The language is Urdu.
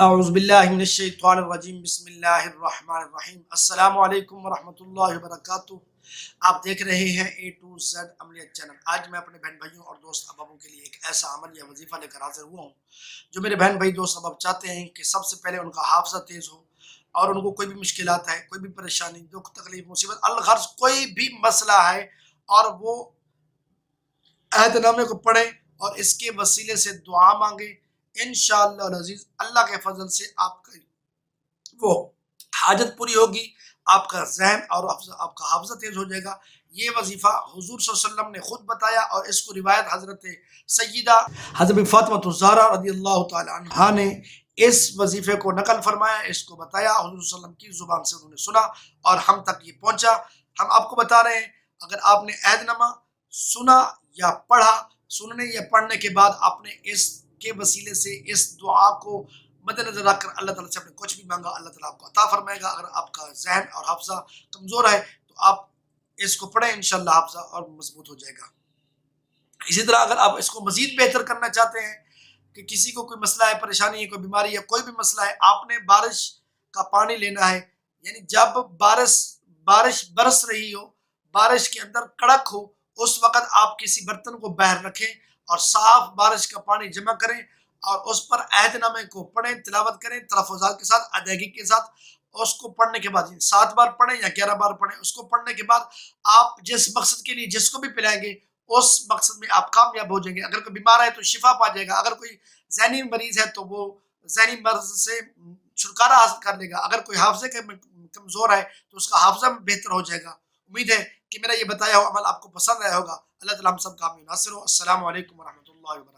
اعوذ باللہ من الشیطان الرجیم بسم اللہ الرحمن الرحیم السلام علیکم ورحمۃ اللہ وبرکاتہ۔ آپ دیکھ رہے ہیں اے ٹو زیڈ عملیات چینل۔ آج میں اپنے بہن بھائیوں اور دوست احبابوں کے لیے ایک ایسا عمل یا وظیفہ لے کر حاضر ہوا ہوں جو میرے بہن بھائی دوست احباب چاہتے ہیں کہ سب سے پہلے ان کا حافظہ تیز ہو، اور ان کو کوئی بھی مشکلات ہے، کوئی بھی پریشانی، دکھ، تکلیف، مصیبت، الغرض کوئی بھی مسئلہ ہے، اور وہ عہد نامے کو پڑھیں اور اس کے وسیلے سے دعا مانگیں۔ انشاءاللہ العزیز اللہ کے فضل سے آپ کا وہ حاجت پوری ہوگی، آپ کا ذہن اور آپ کا حافظہ تیز ہو جائے گا۔ یہ وظیفہ حضور صلی اللہ علیہ وسلم نے خود بتایا، اور اس کو روایت حضرت سیدہ حضرت فاطمہ الزہرا رضی اللہ تعالی عنہا نے اس وظیفے کو نقل فرمایا، اس کو بتایا، حضور صلی اللہ علیہ وسلم کی زبان سے انہوں نے سنا اور ہم تک یہ پہنچا۔ ہم آپ کو بتا رہے ہیں، اگر آپ نے عہد نامہ سنا یا پڑھا، سننے یا پڑھنے کے بعد آپ نے اس کے وسیلے سے اس دعا کو مد نظر رکھ کر اللہ تعالیٰ سے آپ نے کچھ بھی مانگا، اللہ تعالیٰ آپ کو عطا فرمائے گا۔ اگر آپ کا ذہن اور حافظہ کمزور ہے تو آپ اس کو پڑھیں، انشاءاللہ حافظہ اور مضبوط ہو جائے گا۔ اسی طرح اگر آپ اس کو مزید بہتر کرنا چاہتے ہیں کہ کسی کو کوئی مسئلہ ہے، پریشانی ہے، کوئی بیماری ہے، کوئی بھی مسئلہ ہے، آپ نے بارش کا پانی لینا ہے، یعنی جب بارش برس رہی ہو، بارش کے اندر کڑک ہو، اس وقت آپ کسی برتن کو باہر رکھیں اور صاف بارش کا پانی جمع کریں اور اس پر عہد نامے کو پڑھیں، تلاوت کریں تلفظات کے ساتھ، ادائیگی کے ساتھ۔ اس کو پڑھنے کے بعد 7 بار پڑھیں یا 11 بار پڑھیں۔ اس کو پڑھنے کے بعد آپ جس مقصد کے لیے جس کو بھی پلائیں گے اس مقصد میں آپ کامیاب ہو جائیں گے۔ اگر کوئی بیمار ہے تو شفا پا جائے گا، اگر کوئی ذہنی مریض ہے تو وہ ذہنی مرض سے چھٹکارا حاصل کر لے گا، اگر کوئی حافظے کے کمزور ہے تو اس کا حافظہ بہتر ہو جائے گا۔ امید ہے کہ میرا یہ بتایا ہوا عمل آپ کو پسند آیا ہوگا۔ اللہ تعالیٰ ہم سب کا حامی ناصر ہو۔ السلام علیکم ورحمۃ اللہ وبرکاتہ۔